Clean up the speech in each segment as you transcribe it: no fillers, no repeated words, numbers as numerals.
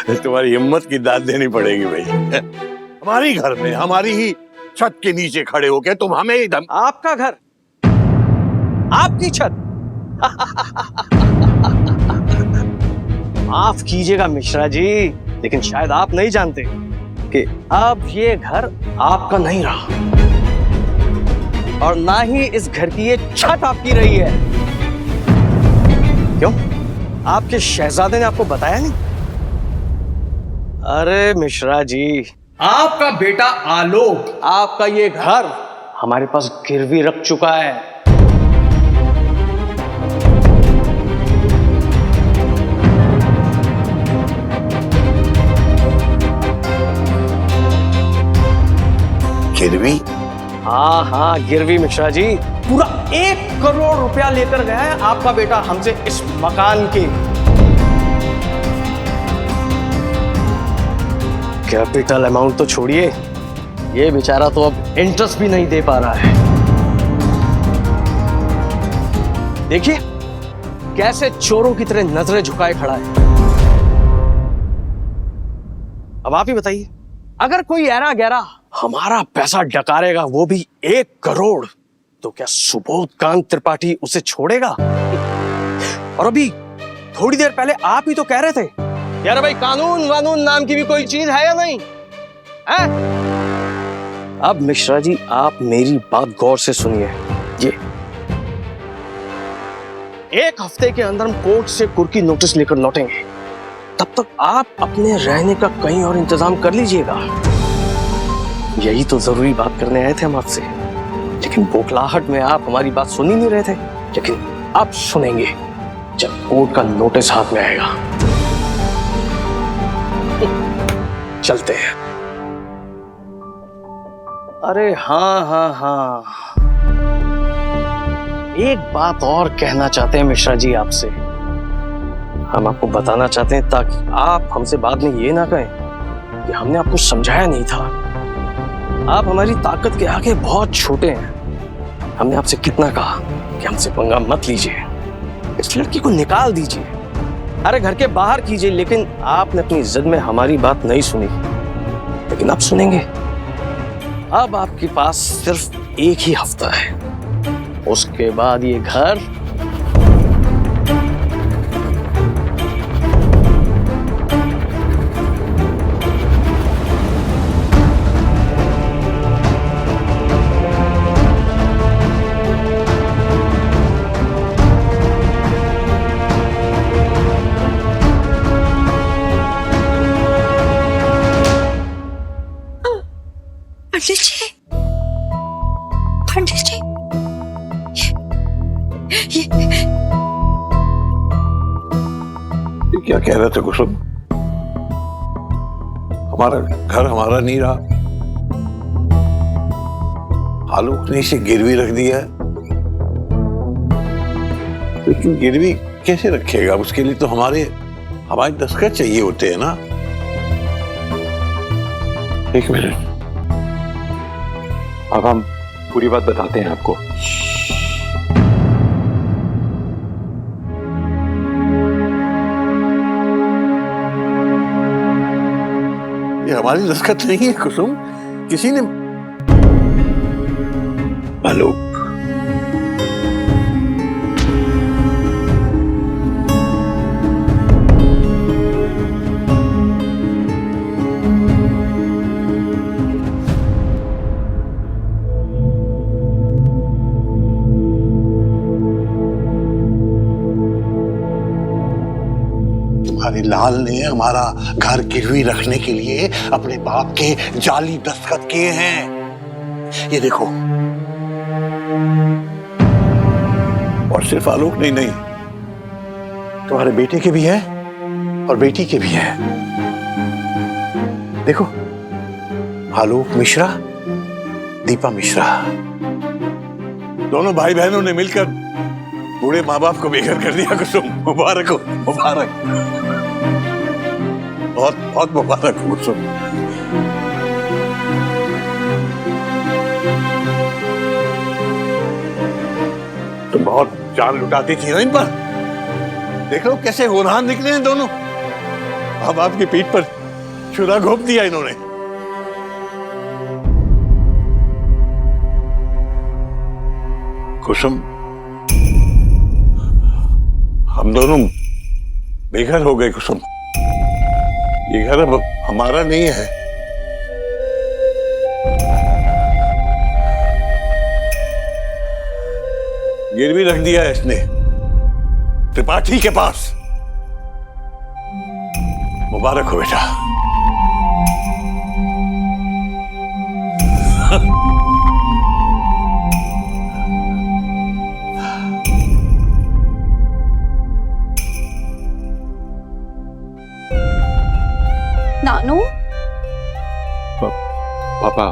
तुम्हारी हिम्मत की दाद देनी पड़ेगी भाई। हमारी घर में हमारी ही छत के नीचे खड़े होके तुम हमें ही धम। आपका घर, आपकी छत। माफ कीजिएगा मिश्रा जी, लेकिन शायद आप नहीं जानते कि अब ये घर आपका नहीं रहा, और ना ही इस घर की ये छत आपकी रही है। क्यों? आपके शहजादे ने आपको बताया नहीं? अरे मिश्रा जी, आपका बेटा आलोक आपका ये घर हमारे पास गिरवी रख चुका है। गिरवी? हाँ हाँ गिरवी मिश्रा जी, पूरा 1 करोड़ रुपया लेकर गया है आपका बेटा हमसे इस मकान के। कैपिटल अमाउंट तो छोड़िए, ये बेचारा तो अब इंटरेस्ट भी नहीं दे पा रहा है। देखिए कैसे चोरों की तरह नजरें झुकाए खड़ा है। अब आप ही बताइए, अगर कोई ऐरा गैरा हमारा पैसा डकारेगा, वो भी 1 करोड़, तो क्या सुबोधकांत त्रिपाठी उसे छोड़ेगा? और अभी थोड़ी देर पहले आप ही तो कह रहे थे यार भाई, कानून वानून नाम की भी कोई चीज है या नहीं है? अब मिश्रा जी आप मेरी बात गौर से सुनिए। ये 1 हफ्ते के अंदर हम कोर्ट से कुर्की नोटिस लेकर लौटेंगे, तब तक आप अपने रहने का कहीं और इंतजाम कर लीजिएगा। यही तो जरूरी बात करने आए थे हम आपसे, लेकिन बौखलाहट में आप हमारी बात सुन ही नहीं रहे थे। लेकिन अब सुनेंगे जब कोर्ट का नोटिस हाथ में आएगा। चलते हैं। अरे हाँ हाँ हाँ, एक बात और कहना चाहते हैं मिश्रा जी आपसे। हम आपको बताना चाहते हैं ताकि आप हमसे बाद में ये ना कहें कि हमने आपको समझाया नहीं था। आप हमारी ताकत के आगे बहुत छोटे हैं। हमने आपसे कितना कहा कि हमसे पंगा मत लीजिए, इस लड़की को निकाल दीजिए, अरे घर के बाहर कीजिए, लेकिन आपने अपनी जिद में हमारी बात नहीं सुनी। लेकिन अब सुनेंगे। अब आपके पास सिर्फ 1 ही हफ्ता है, उसके बाद ये घर पंडित जी, ये क्या कह रहे थे कुसुम? हमारा घर हमारा नहीं रहा, आलोक ने इसे गिरवी रख दिया है। लेकिन गिरवी कैसे रखेगा? उसके लिए तो हमारे दस्तखत चाहिए होते हैं ना। 1 मिनट, अब हम पूरी बात बताते हैं आपको। ये हमारी दस्तखत नहीं है कुसुम, किसी ने। आलोक, तुम्हारे लाल ने हमारा घर गिरवी रखने के लिए अपने बाप के जाली दस्तखत किए हैं। ये देखो। और सिर्फ आलोक नहीं, तुम्हारे बेटे के भी है और बेटी के भी है। देखो, आलोक मिश्रा, दीपा मिश्रा, दोनों भाई बहनों ने मिलकर बूढ़े माँ बाप को बेघर कर दिया। कुसुम, मुबारक हो, मुबारक, बहुत बहुत मुबारक हो कुसुम। तुम बहुत जान लुटाती थी ना इन पर। देख लो कैसे होनहार निकले हैं दोनों। माँ बाप की पीठ पर छुरा घोंप दिया इन्होंने। कुसुम, हम दोनों बेघर हो गए कुसुम। ये घर अब हमारा नहीं है। गिरवी रख दिया है इसने त्रिपाठी के पास। मुबारक हो बेटा। नानू, पापा,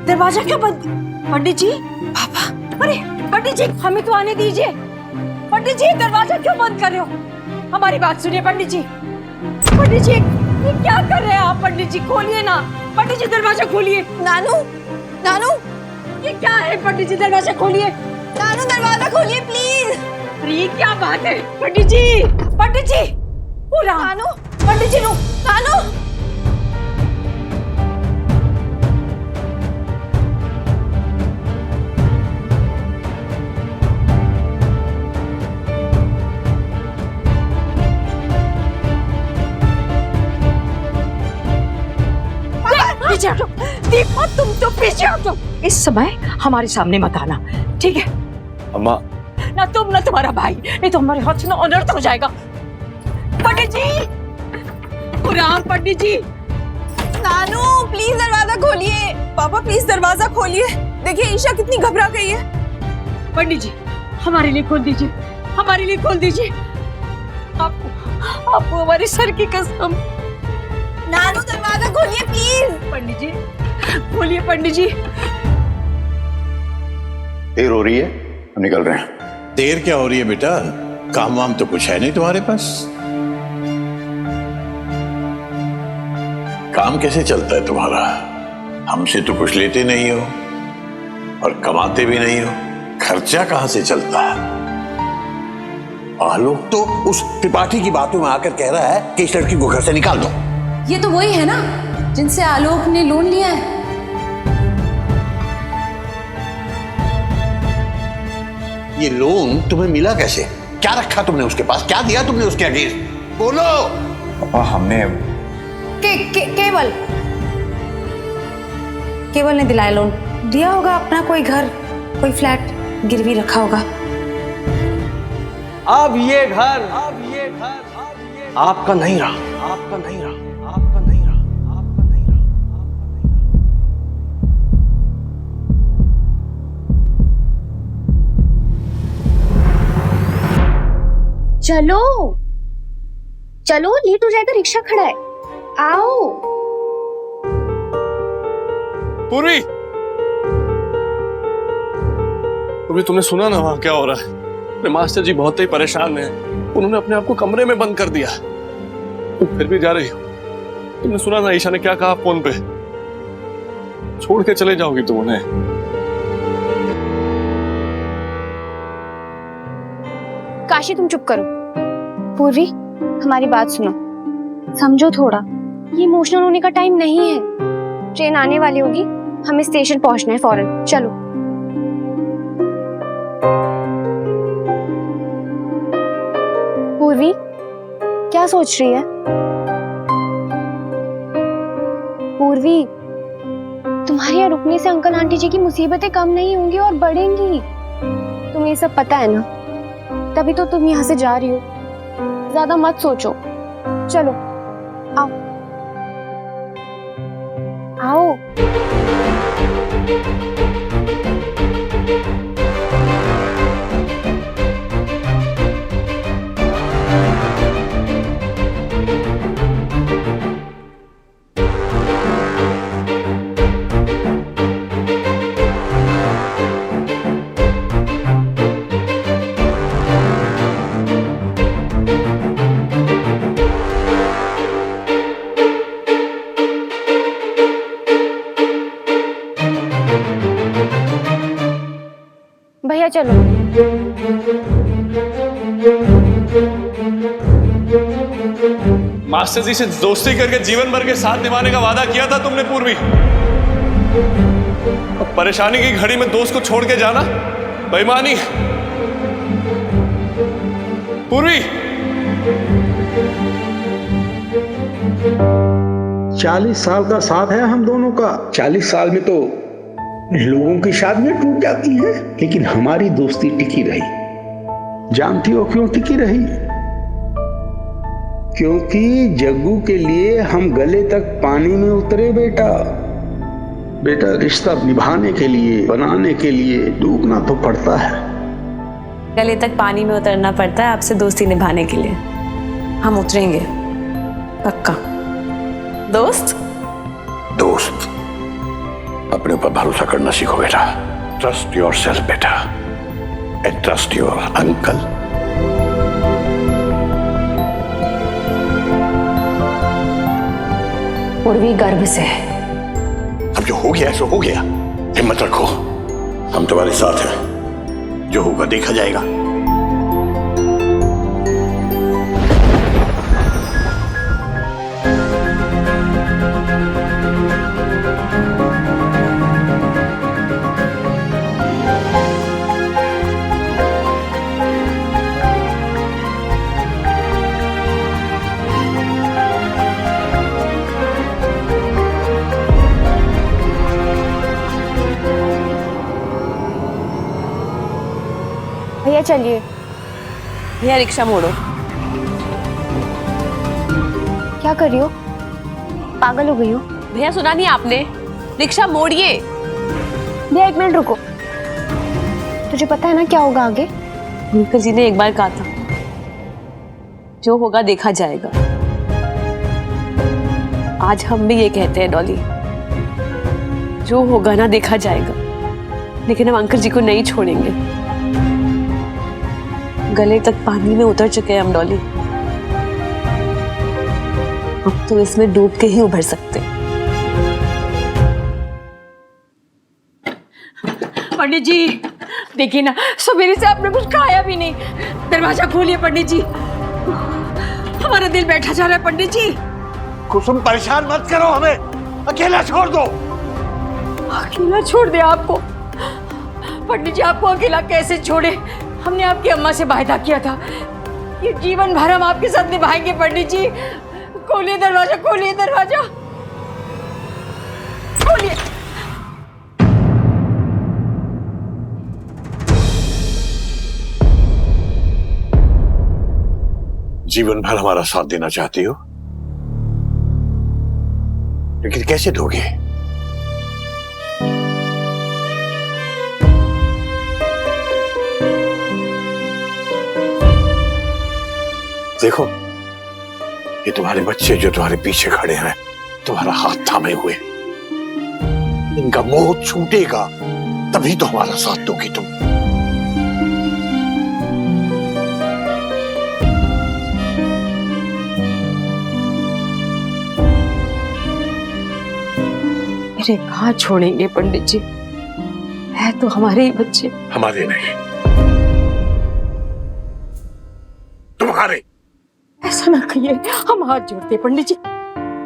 दरवाजा क्यों बंद? पंडित जी, पापा, अरे पंडित जी, हमें तो आने दीजिए। पंडित जी, दरवाजा क्यों बंद कर रहे हो? हमारी बात सुनिए पंडित जी। पंडित जी, ये क्या कर रहे हैं आप? पंडित जी खोलिए ना। पंडित जी दरवाजा खोलिए। नानू, नानू, ये क्या है? पंडित जी दरवाजा खोलिए। नानू दरवाजा खोलिए प्लीज। अरे ये क्या बात है? पंडित जी, पंडित जी, नानू, पंडित जी, नानू। पीछे हटो दीपा, तुम तो पीछे हटो। इस समय हमारे सामने मत आना, ठीक है? अम्मा, ना तुम ना तुम्हारा भाई, नहीं तो हमारे हाथ में अनर्थ हो जाएगा। पंडित जी, राम पंडित जी। नानू प्लीज दरवाजा खोलिए। पापा प्लीज दरवाजा खोलिए। देखिए ईशा कितनी घबरा गई है। पंडित जी, हमारे लिए खोल दीजिए, हमारे लिए खोल दीजिए। आपको हमारे सर की कसम। नानू दरवाजा खोलिए प्लीज। पंडित जी खोलिए, पंडित जी। देर हो रही है, हम निकल रहे हैं। देर क्या हो रही है बेटा? काम वाम तो कुछ है नहीं तुम्हारे पास। काम कैसे चलता है तुम्हारा? हमसे तो कुछ लेते नहीं हो और कमाते भी नहीं हो। खर्चा कहां से चलता है? आलोक तो उस त्रिपाठी की बातों में आकर कह रहा है कि इस लड़की को घर से निकाल दो। ये तो वही है ना जिनसे आलोक ने लोन लिया है। ये लोन तुम्हें मिला कैसे? क्या रखा तुमने उसके पास? क्या दिया तुमने उसके अगेंस्ट? बोलो। पापा, हमने केवल ने दिलाया लोन। दिया होगा अपना कोई घर, कोई फ्लैट गिरवी रखा होगा। अब ये घर आपका नहीं रहा, आपका नहीं रहा, आपका नहीं रहा, आपका नहीं रहा, आपका नहीं रहा। चलो चलो, लेट हो जाएगा, रिक्शा खड़ा है, आओ। पूर्वी, पूर्वी, तुमने सुना ना वहां क्या हो रहा है? मास्टर जी बहुत ही परेशान हैं। उन्होंने अपने आप को कमरे में बंद कर दिया। तुम फिर भी जा रही हो? तुमने सुना ना ईशा ने क्या कहा फोन पे? छोड़ के चले जाओगी तुम उन्हें? काशी तुम चुप करो। पूर्वी, हमारी बात सुनो, समझो थोड़ा। ये इमोशनल होने का टाइम नहीं है। ट्रेन आने वाली होगी, हमें स्टेशन पहुंचना है फौरन। चलो। पूर्वी, क्या सोच रही है? पूर्वी, तुम्हारे यहाँ रुकने से अंकल आंटी जी की मुसीबतें कम नहीं होंगी और बढ़ेंगी। तुम्हें ये सब पता है ना, तभी तो तुम यहाँ से जा रही हो। ज्यादा मत सोचो, चलो आओ आओ। चलो। मास्टर जी से दोस्ती करके जीवन भर के साथ निभाने का वादा किया था तुमने पूर्वी। अब परेशानी की घड़ी में दोस्त को छोड़ के जाना बेईमानी। पूर्वी 40 साल का साथ है हम दोनों का। 40 साल में तो लोगों की शादियां टूट जाती हैं, लेकिन हमारी दोस्ती टिकी रही। जानती हो क्यों टिकी रही? क्योंकि जग्गू के लिए हम गले तक पानी में उतरे बेटा। बेटा, रिश्ता निभाने के लिए, बनाने के लिए डूबना तो पड़ता है। गले तक पानी में उतरना पड़ता है आपसे दोस्ती निभाने के लिए। हम उतरेंगे पक्का। दोस्त अपने ऊपर भरोसा करना सीखो बेटा। ट्रस्ट योर सेल्फ बेटा एंड ट्रस्ट योर अंकल। पूर्वी गर्भ से। अब जो हो गया सो हो गया। हिम्मत रखो, हम तुम्हारे साथ हैं। जो होगा देखा जाएगा। भैया चलिए। भैया रिक्शा मोड़ो। क्या कर रही हो? पागल हो गई हो? भैया सुना नहीं आपने? रिक्शा मोड़िए। भैया 1 मिनट रुको। तुझे पता है ना क्या होगा आगे? अंकल जी ने एक बार कहा था, जो होगा देखा जाएगा। आज हम भी ये कहते हैं डॉली, जो होगा ना देखा जाएगा। लेकिन हम अंकल जी को नहीं छोड़ेंगे। गले तक पानी में उतर चुके हैं हम डॉली। अब तो इसमें डूब के ही उभर सकते। पंडित जी देखिए ना, सवेरे से आपने कुछ खाया भी नहीं। दरवाजा खोलिए पंडित जी, हमारा दिल बैठा जा रहा है। पंडित जी कुसुम, परेशान मत करो हमें, अकेला छोड़ दो। अकेला छोड़ दे आपको? पंडित जी आपको अकेला कैसे छोड़े? हमने आपकी अम्मा से वायदा किया था, ये जीवन भर हम आपके साथ निभाएंगे। पंडित जी खोलिए दरवाजा, खोलिए दरवाजा, खोलिए। जीवन भर हमारा साथ देना चाहती हो, लेकिन कैसे दोगे? देखो, ये तुम्हारे बच्चे जो तुम्हारे पीछे खड़े हैं, तुम्हारा हाथ थामे हुए, इनका मोह छूटेगा तभी तो हमारा साथ दोगी तुम। अरे कहाँ छोड़ेंगे पंडित जी, है तो हमारे ही बच्चे। हमारे नहीं, तुम्हारे। ऐसा ना कहिए, हम हाथ जोड़ते पंडित जी।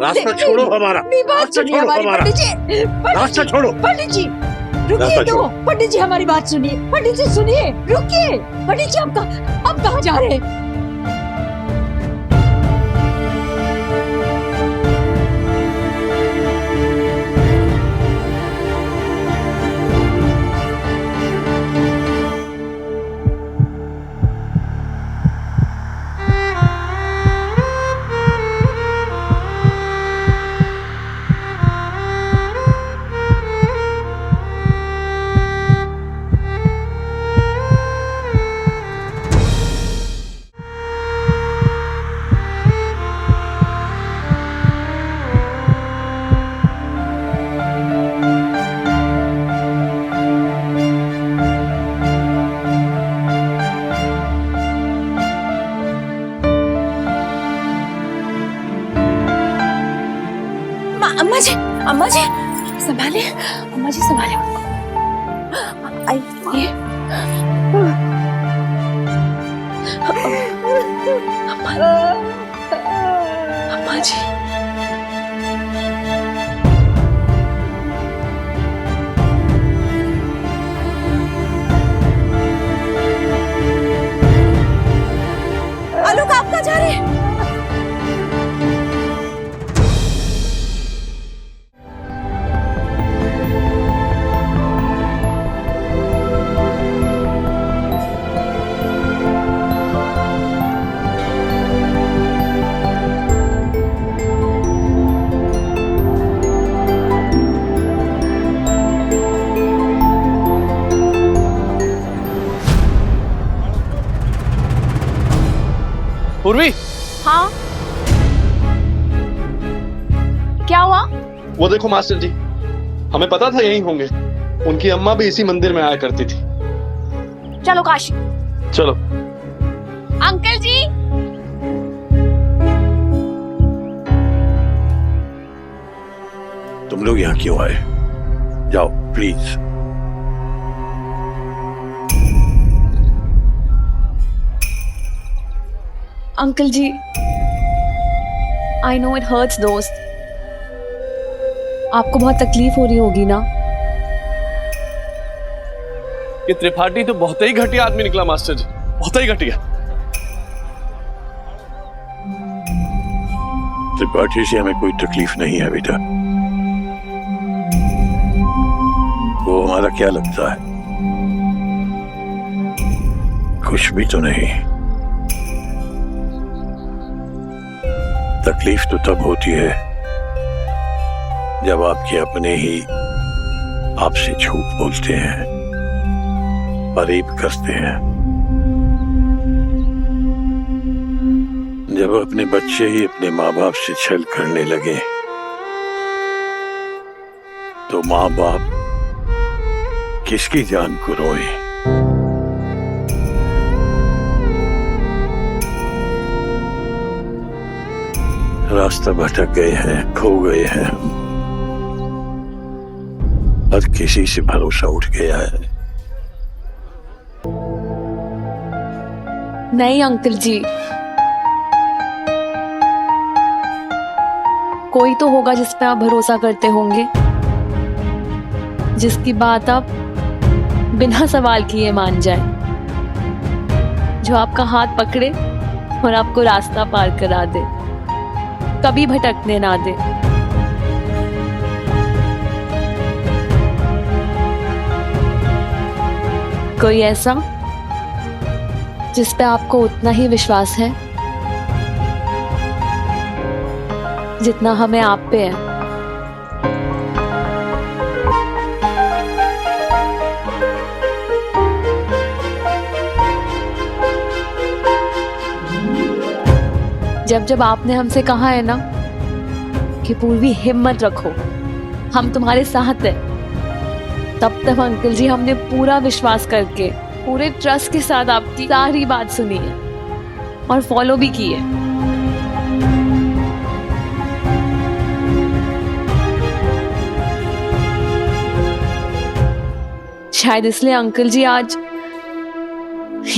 रास्ता छोड़ो हमारा, बात सुनिए हमारी पंडित जी। रास्ता छोड़ो पंडित जी, रुकिए तो। पंडित जी हमारी बात सुनिए। पंडित जी सुनिए, रुकिए। पंडित जी आप कहाँ जा रहे हैं? अम्मा जी संभाले। अम्मा जी संभाले। आइए। अम्मा जी। आलोक, आप कहाँ जा रहे हैं? पूर्वी, हाँ, क्या हुआ? वो देखो मास्टर जी, हमें पता था यहीं होंगे। उनकी अम्मा भी इसी मंदिर में आया करती थी। चलो काशी। चलो। अंकल जी, तुम लोग यहाँ क्यों आए? जाओ please. Uncle ji, I know it hurts दोस्त। आपको बहुत तकलीफ हो रही होगी ना? ये त्रिपाठी तो बहुत ही घटिया आदमी निकला मास्टर जी, बहुत ही घटिया। त्रिपाठी से हमें कोई तकलीफ नहीं है बेटा। वो हमारा क्या लगता है? कुछ भी तो नहीं। तकलीफ तो तब होती है जब आपके अपने ही आपसे झूठ बोलते हैं, फरेब करते हैं। जब अपने बच्चे ही अपने माँ बाप से छल करने लगे तो माँ बाप किसकी जान को रोए? रास्ता भटक गए हैं, खो गए हैं हम। हर किसी से भरोसा उठ गया है। नहीं अंकल जी, कोई तो होगा जिस पे आप भरोसा करते होंगे, जिसकी बात आप बिना सवाल किए मान जाए, जो आपका हाथ पकड़े और आपको रास्ता पार करा दे, कभी भटकने ना दे। कोई ऐसा जिस पे आपको उतना ही विश्वास है जितना हमें आप पे है। जब जब आपने हमसे कहा है ना कि पूर्वी हिम्मत रखो, हम तुम्हारे साथ हैं, तब तक अंकल जी हमने पूरा विश्वास करके, पूरे ट्रस्ट के साथ आपकी सारी बात सुनी है और फॉलो भी की है। शायद इसलिए अंकल जी आज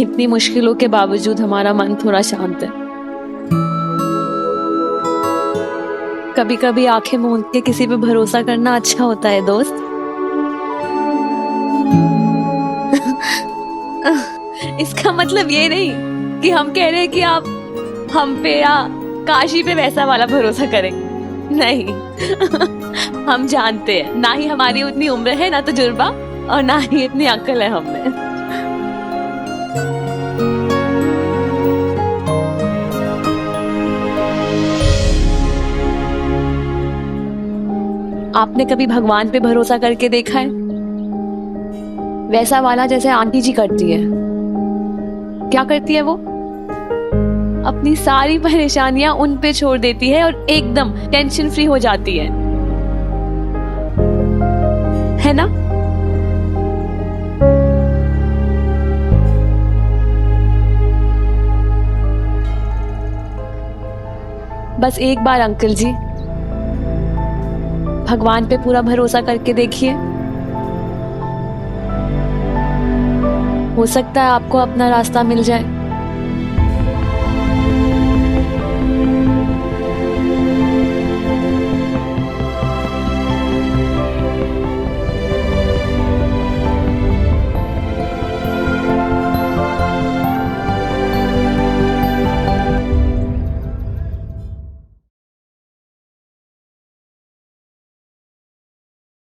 इतनी मुश्किलों के बावजूद हमारा मन थोड़ा शांत है। कभी कभी आंखें मूंद के किसी पे भरोसा करना अच्छा होता है दोस्त। इसका मतलब ये नहीं कि हम कह रहे हैं कि आप हम पे या काशी पे वैसा वाला भरोसा करें, नहीं। हम जानते हैं ना ही हमारी उतनी उम्र है, ना तजुर्बा, और ना ही इतनी अक्ल है हमें। आपने कभी भगवान पे भरोसा करके देखा है? वैसा वाला जैसे आंटी जी करती है। क्या करती है वो? अपनी सारी परेशानियां उन पे छोड़ देती है और एकदम टेंशन फ्री हो जाती है ना? बस एक बार अंकल जी भगवान पे पूरा भरोसा करके देखिए, हो सकता है आपको अपना रास्ता मिल जाए।